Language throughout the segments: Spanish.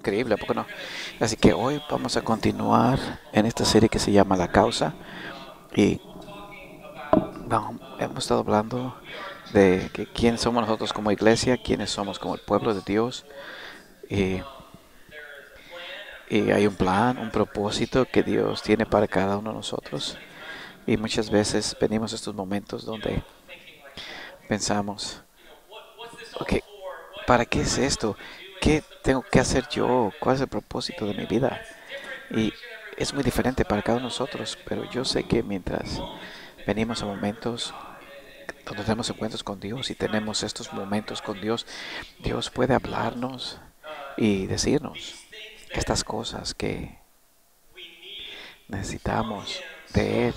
Increíble, ¿a poco no? Así que hoy vamos a continuar en esta serie que se llama La Causa y hemos estado hablando de que quién somos nosotros como iglesia, quiénes somos como el pueblo de Dios y, y hay un plan, un propósito que Dios tiene para cada uno de nosotros y muchas veces venimos a estos momentos donde pensamos, ok, ¿para qué es esto? ¿Qué tengo que hacer yo? ¿Cuál es el propósito de mi vida? Y es muy diferente para cada uno de nosotros, pero yo sé que mientras venimos a momentos donde tenemos encuentros con Dios y tenemos estos momentos con Dios, Dios puede hablarnos y decirnos estas cosas que necesitamos de Él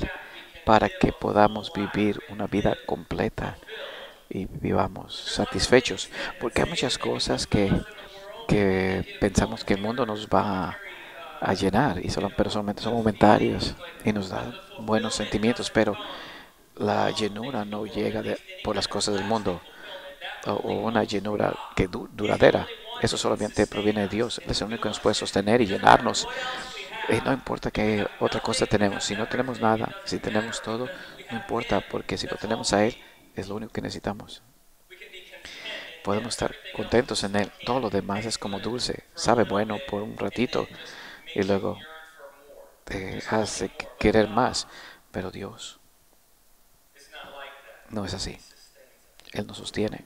para que podamos vivir una vida completa y vivamos satisfechos. Porque hay muchas cosas que pensamos que el mundo nos va a llenar, pero solamente son momentarios y nos dan buenos sentimientos, pero la llenura no llega por las cosas del mundo o una llenura que duradera. Eso solamente proviene de Dios. Él es el único que nos puede sostener y llenarnos. Y no importa qué otra cosa tenemos. Si no tenemos nada, si tenemos todo, no importa, porque si lo tenemos a Él, es lo único que necesitamos. Podemos estar contentos en Él. Todo lo demás es como dulce. Sabe bueno por un ratito y luego te hace querer más. Pero Dios no es así. Él nos sostiene.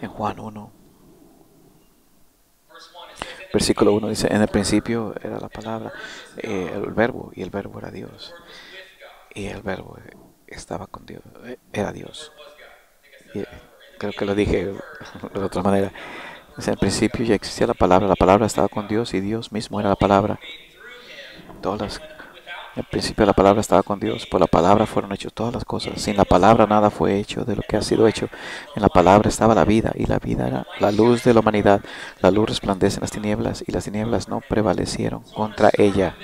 En Juan 1, versículo 1 dice, en el principio era la palabra, el verbo, y el verbo era Dios. Y el verbo estaba con Dios, era Dios. Y creo que lo dije de otra manera. O sea, en el principio ya existía la palabra estaba con Dios y Dios mismo era la palabra. Todas las Al principio la palabra estaba con Dios, por la palabra fueron hechas todas las cosas. Sin la palabra nada fue hecho de lo que ha sido hecho. En la palabra estaba la vida, y la vida era la luz de la humanidad. La luz resplandece en las tinieblas, y las tinieblas no prevalecieron contra ella.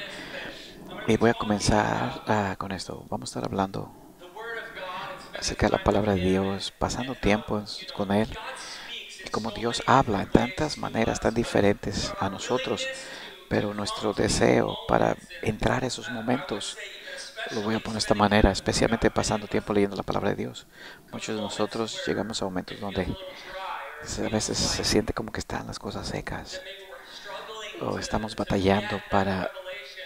Y voy a comenzar con esto. Vamos a estar hablando acerca de la palabra de Dios, pasando tiempo con Él. Y como Dios habla en tantas maneras tan diferentes a nosotros, pero nuestro deseo para entrar a esos momentos, lo voy a poner de esta manera, especialmente pasando tiempo leyendo la palabra de Dios. Muchos de nosotros llegamos a momentos donde a veces se siente como que están las cosas secas o estamos batallando para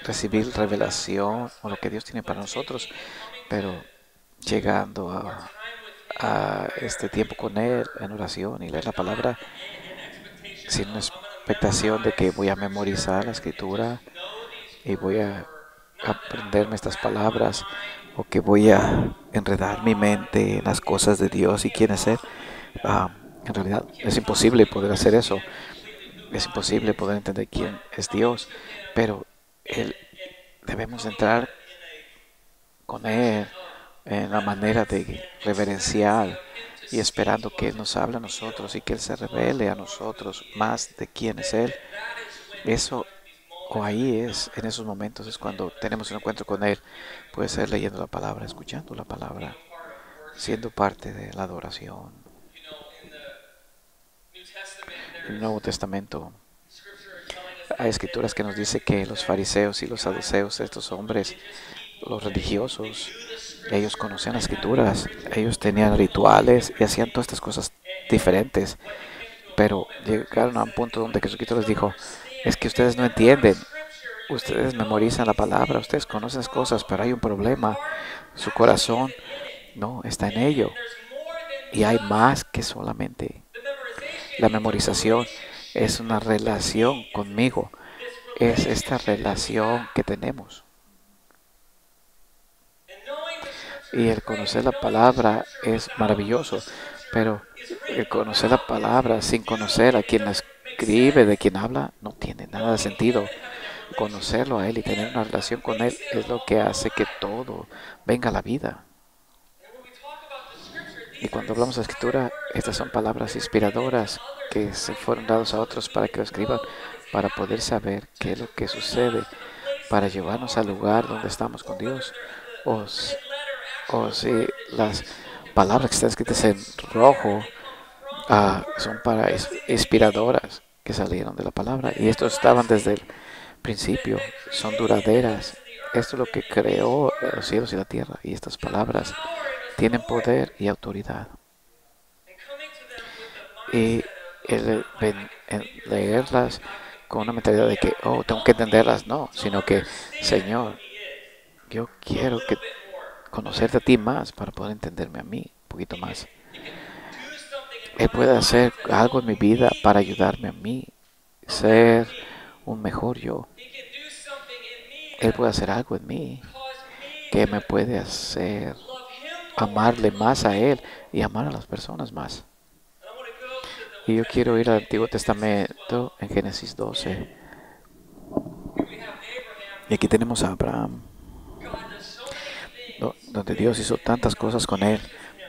recibir revelación o lo que Dios tiene para nosotros, pero llegando a este tiempo con Él en oración y leer la palabra sin una expectación de que voy a memorizar la escritura y voy a aprenderme estas palabras o que voy a enredar mi mente en las cosas de Dios y quién es Él. En realidad es imposible poder hacer eso. Es imposible poder entender quién es Dios, pero debemos entrar con Él en la manera de reverenciar y esperando que Él nos hable a nosotros y que Él se revele a nosotros más de quién es Él. Eso o ahí es, en esos momentos es cuando tenemos un encuentro con Él. Puede ser leyendo la palabra, escuchando la palabra, siendo parte de la adoración. En el Nuevo Testamento hay escrituras que nos dice que los fariseos y los saduceos, estos hombres, los religiosos, ellos conocían las escrituras, ellos tenían rituales y hacían todas estas cosas diferentes, pero llegaron a un punto donde Jesucristo les dijo, es que ustedes no entienden. Ustedes memorizan la palabra, ustedes conocen las cosas, pero hay un problema. Su corazón no está en ello. Y hay más que solamente la memorización. Es una relación conmigo. Es esta relación que tenemos. Y el conocer la palabra es maravilloso, pero el conocer la palabra sin conocer a quien la escribe, de quien habla, no tiene nada de sentido. Conocerlo a Él y tener una relación con Él es lo que hace que todo venga a la vida. Y cuando hablamos de escritura, estas son palabras inspiradoras que se fueron dadas a otros para que lo escriban, para poder saber qué es lo que sucede, para llevarnos al lugar donde estamos con Dios. O, o si las palabras que están escritas en rojo son para inspiradoras que salieron de la palabra. Y estos estaban desde el principio, son duraderas. Esto es lo que creó los cielos y la tierra. Y estas palabras tienen poder y autoridad. Y el leerlas con una mentalidad de que, oh, tengo que entenderlas, no, sino que, Señor, yo quiero conocerte a ti más para poder entenderme a mí un poquito más. Él puede hacer algo en mi vida para ayudarme a mí ser un mejor yo. Él puede hacer algo en mí que me puede hacer amarle más a Él y amar a las personas más. Y yo quiero ir al Antiguo Testamento en Génesis 12. Y aquí tenemos a Abraham, donde Dios hizo tantas cosas con él.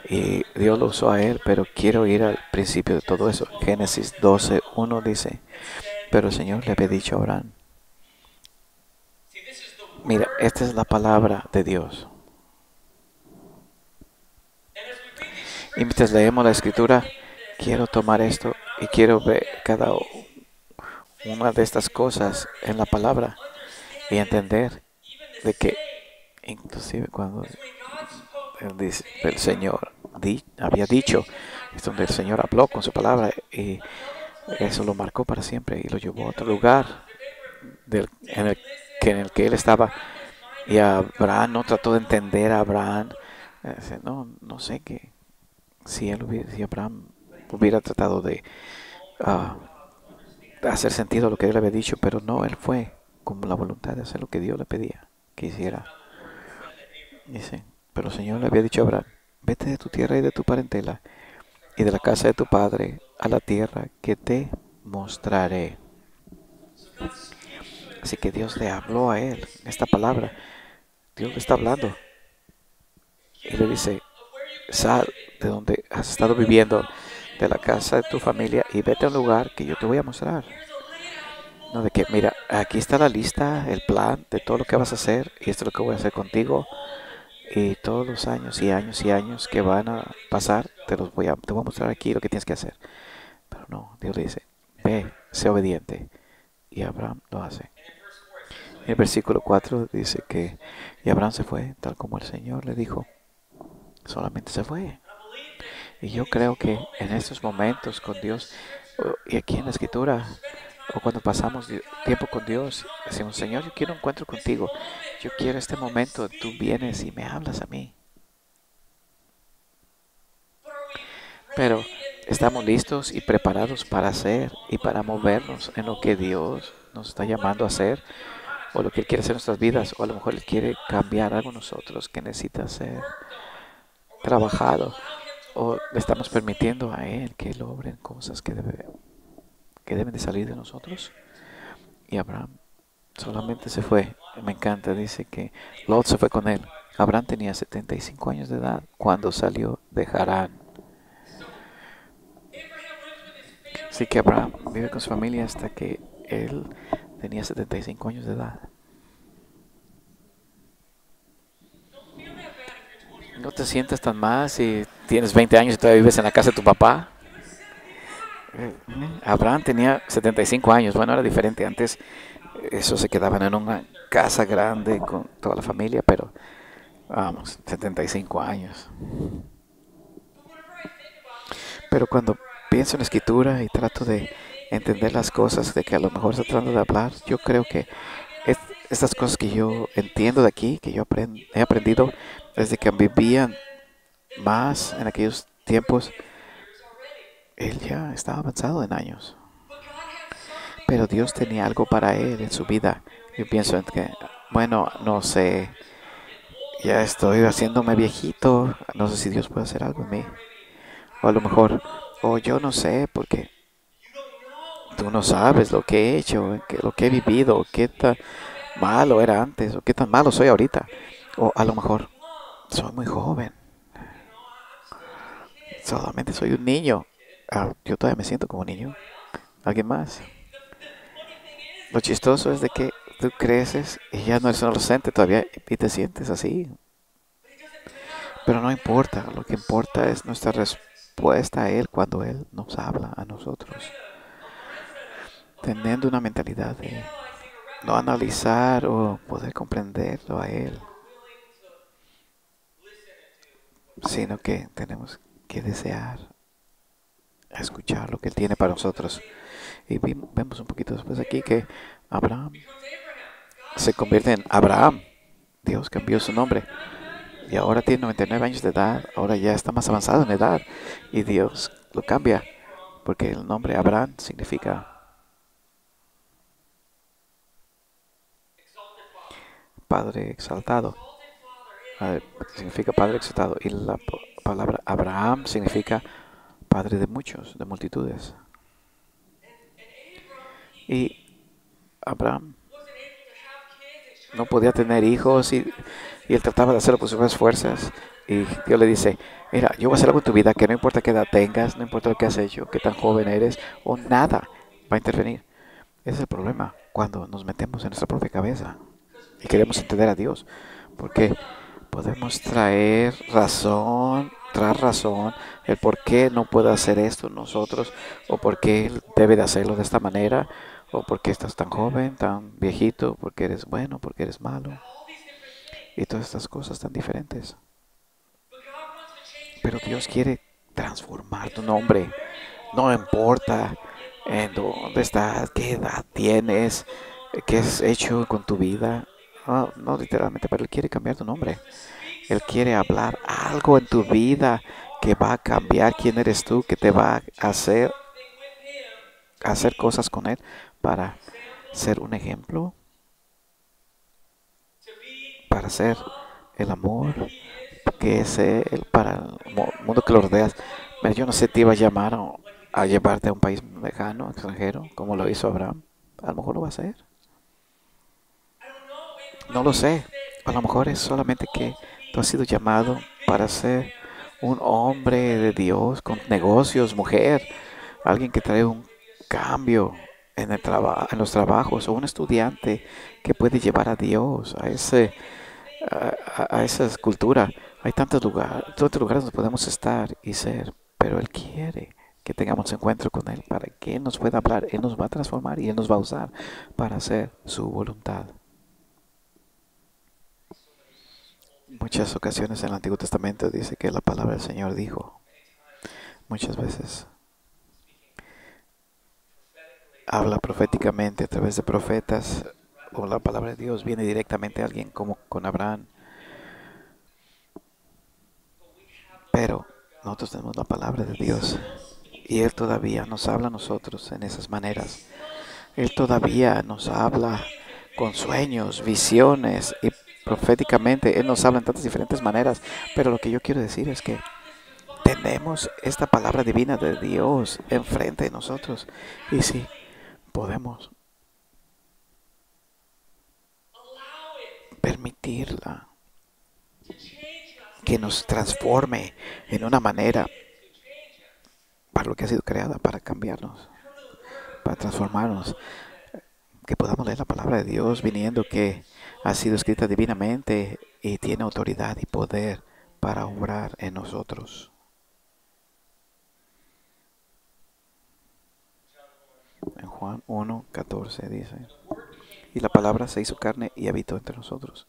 Y Dios lo usó a él, pero quiero ir al principio de todo eso. Génesis 12:1 dice, pero el Señor le había dicho a Abraham, mira, esta es la palabra de Dios. Y mientras leemos la escritura, quiero tomar esto y quiero ver cada una de estas cosas en la palabra y entender de que inclusive cuando el Señor había dicho, es donde el Señor habló con su palabra y eso lo marcó para siempre y lo llevó a otro lugar en el que él estaba. Y Abraham no trató de entender a Abraham. No sé qué. Si Abraham hubiera tratado de hacer sentido a lo que Dios le había dicho, pero no, él fue con la voluntad de hacer lo que Dios le pedía que hiciera. Dice, pero el Señor le había dicho a Abraham, vete de tu tierra y de tu parentela y de la casa de tu padre a la tierra que te mostraré. Así que Dios le habló a él esta palabra. Dios le está hablando y le dice, sal de donde has estado viviendo, de la casa de tu familia y vete a un lugar que yo te voy a mostrar. No, de que, mira, aquí está la lista, el plan de todo lo que vas a hacer y esto es lo que voy a hacer contigo. Y todos los años y años y años que van a pasar, te voy a mostrar aquí lo que tienes que hacer. Pero no, Dios le dice, ve, sé obediente. Y Abraham lo hace. En el versículo 4 dice que y Abraham se fue, tal como el Señor le dijo. Solamente se fue. Y yo creo que en estos momentos con Dios, y aquí en la Escritura, o cuando pasamos tiempo con Dios, decimos, Señor, yo quiero un encuentro contigo. Yo quiero este momento, tú vienes y me hablas a mí. Pero estamos listos y preparados para hacer y para movernos en lo que Dios nos está llamando a hacer, o lo que Él quiere hacer en nuestras vidas, o a lo mejor Él quiere cambiar algo en nosotros que necesita ser trabajado, o le estamos permitiendo a Él que Él obre en cosas que deben de salir de nosotros. Y Abraham solamente se fue. Me encanta, dice que Lot se fue con él. Abraham tenía 75 años de edad cuando salió de Harán. Así que Abraham vive con su familia hasta que él tenía 75 años de edad. No te sientas tan mal si tienes 20 años y todavía vives en la casa de tu papá. Abraham tenía 75 años. Bueno, era diferente. Antes eso se quedaban en una casa grande con toda la familia, pero vamos, 75 años. Pero cuando pienso en la escritura y trato de entender las cosas de que a lo mejor está tratando de hablar, yo creo que estas cosas que yo entiendo de aquí, que yo he aprendido desde que vivían más en aquellos tiempos, él ya estaba avanzado en años. Pero Dios tenía algo para él en su vida. Yo pienso en que, bueno, no sé, ya estoy haciéndome viejito, no sé si Dios puede hacer algo en mí. O a lo mejor, o yo no sé, porque tú no sabes lo que he hecho, lo que he vivido, qué tan malo era antes, o qué tan malo soy ahorita. O a lo mejor, soy muy joven. Solamente soy un niño. Yo todavía me siento como un niño. ¿Alguien más? Lo chistoso es de que tú creces y ya no eres un adolescente todavía y te sientes así. Pero no importa, lo que importa es nuestra respuesta a Él cuando Él nos habla a nosotros. Teniendo una mentalidad de no analizar o poder comprenderlo a Él, sino que tenemos que desear escuchar lo que Él tiene para nosotros. Y vemos un poquito después aquí que Abraham se convierte en Abraham. Dios cambió su nombre. Y ahora tiene 99 años de edad. Ahora ya está más avanzado en edad. Y Dios lo cambia. Porque el nombre Abraham significa Padre exaltado. Significa Padre exaltado. Y la palabra Abraham significa Padre de muchos, de multitudes. Y Abraham no podía tener hijos y él trataba de hacerlo por sus propias fuerzas. Y Dios le dice, mira, yo voy a hacer algo en tu vida que no importa qué edad tengas, no importa lo que has hecho, qué tan joven eres o nada va a intervenir. Ese es el problema cuando nos metemos en nuestra propia cabeza y queremos entender a Dios. Porque podemos tras razón, el por qué no puede hacer esto nosotros, o por qué Él debe de hacerlo de esta manera, o por qué estás tan joven, tan viejito, porque eres bueno, porque eres malo, y todas estas cosas tan diferentes. Pero Dios quiere transformar tu nombre. No importa en dónde estás, qué edad tienes, qué has hecho con tu vida. No, no literalmente, pero Él quiere cambiar tu nombre. Él quiere hablar algo en tu vida que va a cambiar quién eres tú, que te va a hacer cosas con Él para ser un ejemplo, para ser el amor que es Él para el mundo que lo rodea. Mira, yo no sé, te iba a llamar a llevarte a un país lejano, extranjero, como lo hizo Abraham. A lo mejor lo va a hacer. No lo sé. A lo mejor es solamente que tú has sido llamado para ser un hombre de Dios con negocios, mujer, alguien que trae un cambio en en los trabajos, o un estudiante que puede llevar a Dios a esa cultura. Hay tantos lugares donde podemos estar y ser, pero Él quiere que tengamos encuentro con Él para que Él nos pueda hablar. Él nos va a transformar y Él nos va a usar para hacer su voluntad. Muchas ocasiones en el Antiguo Testamento dice que la palabra del Señor dijo. Muchas veces habla proféticamente a través de profetas, o la palabra de Dios viene directamente a alguien como con Abraham. Pero nosotros tenemos la palabra de Dios y Él todavía nos habla a nosotros en esas maneras. Él todavía nos habla con sueños, visiones y proféticamente. Él nos habla en tantas diferentes maneras. Pero lo que yo quiero decir es que tenemos esta palabra divina de Dios enfrente de nosotros. Y si podemos permitirla que nos transforme en una manera para lo que ha sido creada, para cambiarnos, para transformarnos, que podamos leer la palabra de Dios viniendo que ha sido escrita divinamente y tiene autoridad y poder para obrar en nosotros. En Juan 1:14 dice, y la palabra se hizo carne y habitó entre nosotros,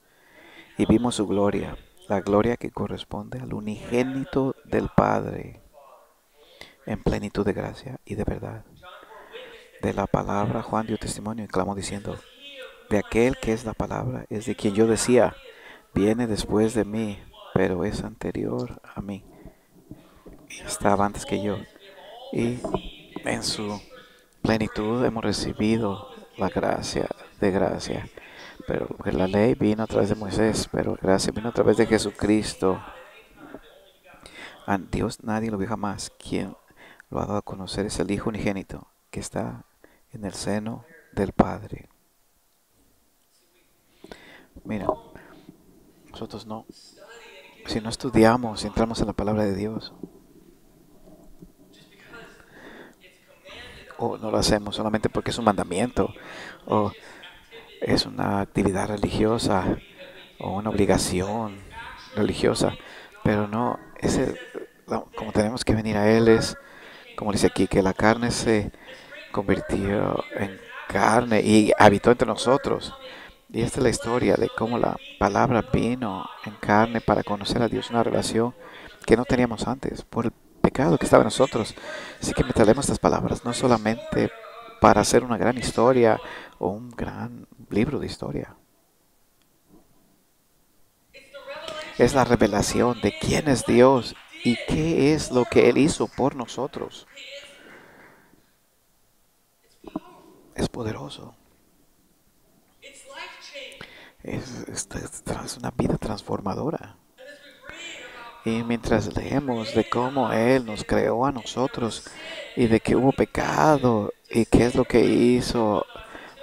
y vimos su gloria, la gloria que corresponde al unigénito del Padre, en plenitud de gracia y de verdad. De la palabra Juan dio testimonio y clamó diciendo, de aquel que es la palabra, es de quien yo decía, viene después de mí, pero es anterior a mí, y estaba antes que yo. Y en su plenitud hemos recibido la gracia de gracia. Pero la ley vino a través de Moisés, pero gracia vino a través de Jesucristo. A Dios nadie lo vio jamás. Quien lo ha dado a conocer es el Hijo unigénito, que está en el seno del Padre. Mira, nosotros no, si no estudiamos, si entramos en la palabra de Dios, o no lo hacemos solamente porque es un mandamiento, o es una actividad religiosa, o una obligación religiosa, pero no, como tenemos que venir a Él es, como dice aquí, que la carne se convirtió en carne y habitó entre nosotros. Y esta es la historia de cómo la palabra vino en carne para conocer a Dios, una relación que no teníamos antes por el pecado que estaba en nosotros. Así que meteremos estas palabras no solamente para hacer una gran historia o un gran libro de historia. Es la revelación de quién es Dios y qué es lo que Él hizo por nosotros. Es poderoso. Es una vida transformadora. Y mientras leemos de cómo Él nos creó a nosotros y de que hubo pecado y qué es lo que hizo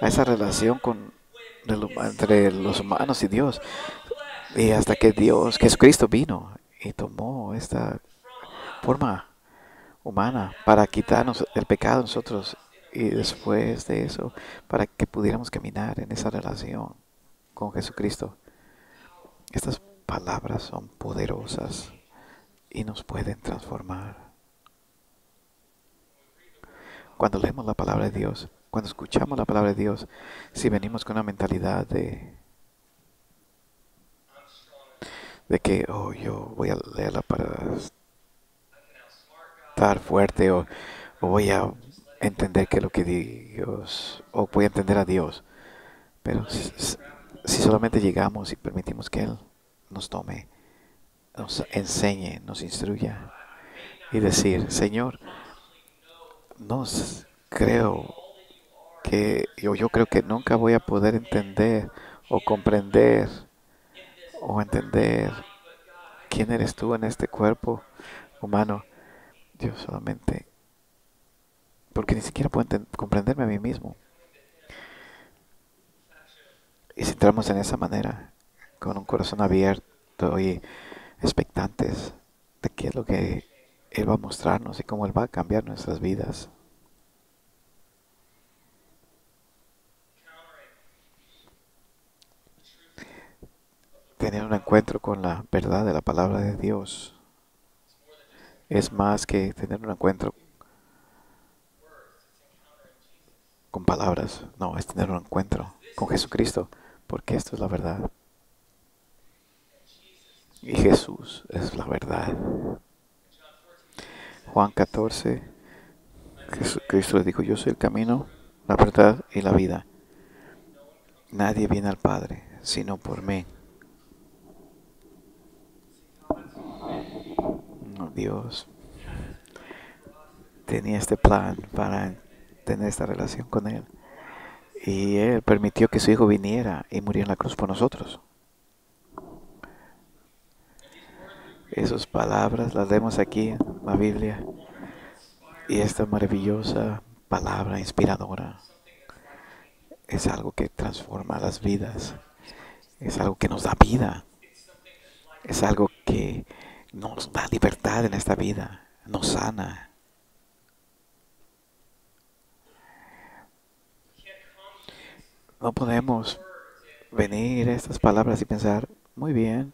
a esa relación entre los humanos y Dios, y hasta que Dios, Jesucristo vino y tomó esta forma humana para quitarnos el pecado de nosotros y después de eso para que pudiéramos caminar en esa relación con Jesucristo. Estas palabras son poderosas y nos pueden transformar. Cuando leemos la palabra de Dios, cuando escuchamos la palabra de Dios, si venimos con una mentalidad de que, oh, yo voy a leerla para estar fuerte o voy a entender qué es lo que Dios, o voy a entender a Dios. Pero si solamente llegamos y permitimos que Él nos tome, nos enseñe, nos instruya y decir, Señor, creo yo creo que nunca voy a poder entender o comprender o entender quién eres tú en este cuerpo humano. Yo solamente, porque ni siquiera puedo comprenderme a mí mismo. Y si entramos en esa manera, con un corazón abierto y expectantes de qué es lo que Él va a mostrarnos y cómo Él va a cambiar nuestras vidas. Tener un encuentro con la verdad de la palabra de Dios es más que tener un encuentro con palabras. No, es tener un encuentro con Jesucristo, porque esto es la verdad. Y Jesús es la verdad. Juan 14, Jesucristo le dijo, yo soy el camino, la verdad y la vida. Nadie viene al Padre sino por mí. No, Dios tenía este plan para tener esta relación con Él. Y Él permitió que su Hijo viniera y muriera en la cruz por nosotros. Esas palabras las vemos aquí en la Biblia. Y esta maravillosa palabra inspiradora es algo que transforma las vidas. Es algo que nos da vida. Es algo que nos da libertad en esta vida. Nos sana. No podemos venir a estas palabras y pensar, muy bien,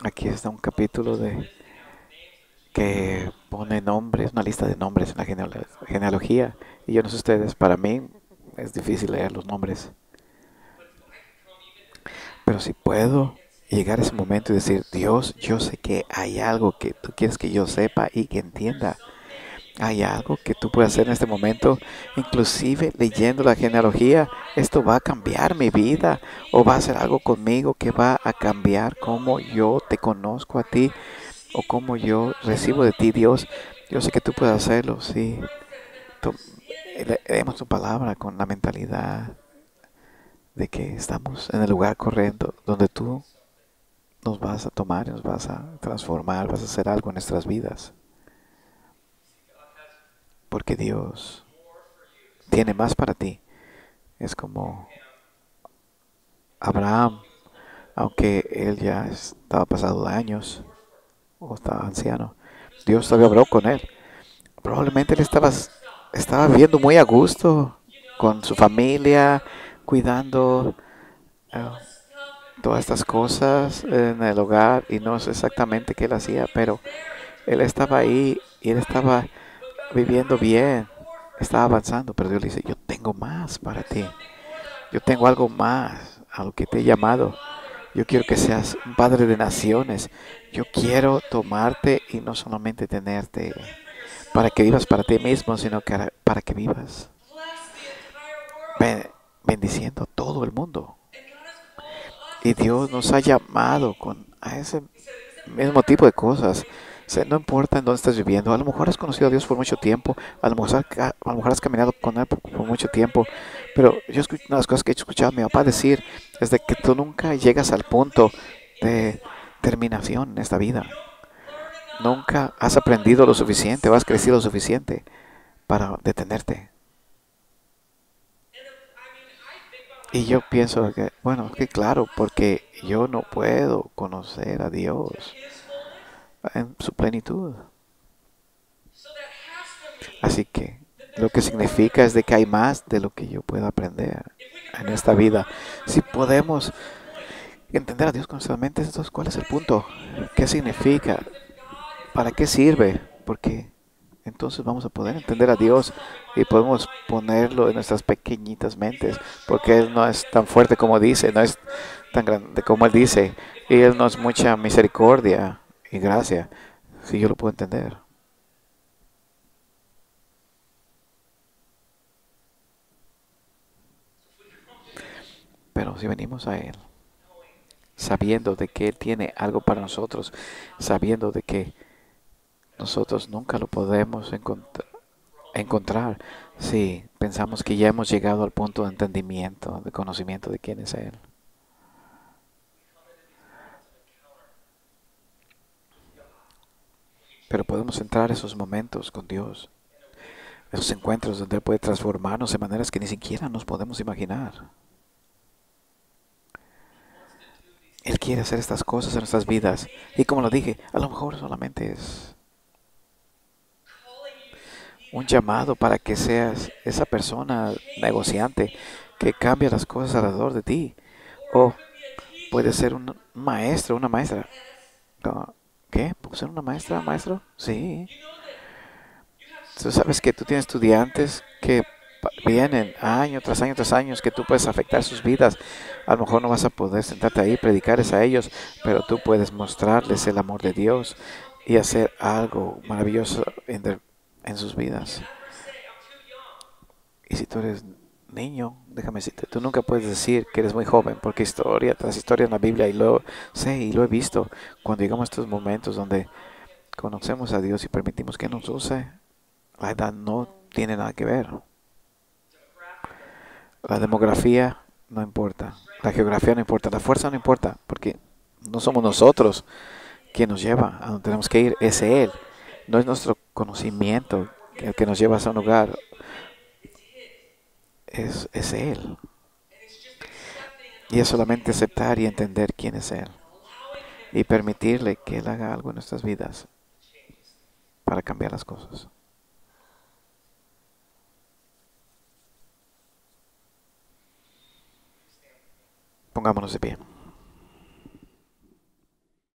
aquí está un capítulo que pone nombres, una lista de nombres en la genealogía. Y yo no sé ustedes, para mí es difícil leer los nombres. Pero si puedo llegar a ese momento y decir, Dios, yo sé que hay algo que tú quieres que yo sepa y que entienda. Hay algo que tú puedes hacer en este momento, inclusive leyendo la genealogía. Esto va a cambiar mi vida o va a hacer algo conmigo que va a cambiar cómo yo te conozco a ti o cómo yo recibo de ti, Dios. Yo sé que tú puedes hacerlo si leemos tu palabra con la mentalidad de que estamos en el lugar correcto donde tú nos vas a tomar y nos vas a transformar, vas a hacer algo en nuestras vidas. Porque Dios tiene más para ti. Es como Abraham, aunque él ya estaba pasado de años o estaba anciano, Dios todavía habló con él. Probablemente él estaba viviendo muy a gusto con su familia, cuidando todas estas cosas en el hogar y no sé exactamente qué él hacía, pero él estaba ahí y él estaba viviendo bien, estaba avanzando, pero Dios le dice, yo tengo más para ti, yo tengo algo más a lo que te he llamado. Yo quiero que seas un padre de naciones. Yo quiero tomarte y no solamente tenerte para que vivas para ti mismo, sino que para que vivas bendiciendo a todo el mundo. Y Dios nos ha llamado a ese mismo tipo de cosas. O sea, no importa en dónde estás viviendo. A lo mejor has conocido a Dios por mucho tiempo. A lo mejor has caminado con Él por mucho tiempo. Pero una de las cosas que he escuchado a mi papá decir es de que tú nunca llegas al punto de terminación en esta vida. Nunca has aprendido lo suficiente o has crecido lo suficiente para detenerte. Y yo pienso que, bueno, que claro, porque yo no puedo conocer a Dios en su plenitud. Así que lo que significa es de que hay más de lo que yo puedo aprender en esta vida. Si podemos entender a Dios constantemente, entonces, ¿cuál es el punto? ¿Qué significa? ¿Para qué sirve? Porque entonces vamos a poder entender a Dios y podemos ponerlo en nuestras pequeñitas mentes, porque Él no es tan fuerte como dice, no es tan grande como Él dice, y Él nos mucha misericordia y gracia, si yo lo puedo entender. Pero si venimos a Él, sabiendo de que Él tiene algo para nosotros, sabiendo de que nosotros nunca lo podemos encontrar si pensamos que ya hemos llegado al punto de entendimiento, de conocimiento de quién es Él. Pero podemos entrar esos momentos con Dios, esos encuentros donde Él puede transformarnos de maneras que ni siquiera nos podemos imaginar. Él quiere hacer estas cosas en nuestras vidas. Y como lo dije, a lo mejor solamente es un llamado para que seas esa persona negociante que cambia las cosas alrededor de ti. O puede ser un maestro, una maestra. ¿Qué? ¿Puedo ser una maestra, maestro? Sí. Tú sabes que tú tienes estudiantes que vienen año tras año tras año, que tú puedes afectar sus vidas. A lo mejor no vas a poder sentarte ahí y predicarles a ellos, pero tú puedes mostrarles el amor de Dios y hacer algo maravilloso en sus vidas. Y si tú eres niño, déjame decirte, tú nunca puedes decir que eres muy joven, porque historia tras historia en la Biblia, y lo sé y lo he visto, cuando llegamos a estos momentos donde conocemos a Dios y permitimos que nos use, la edad no tiene nada que ver. La demografía no importa, la geografía no importa, la fuerza no importa, porque no somos nosotros quien nos lleva a donde tenemos que ir, es Él. No es nuestro conocimiento el que nos lleva a un lugar, es Él. Y es solamente aceptar y entender quién es Él y permitirle que Él haga algo en nuestras vidas para cambiar las cosas. Pongámonos de pie.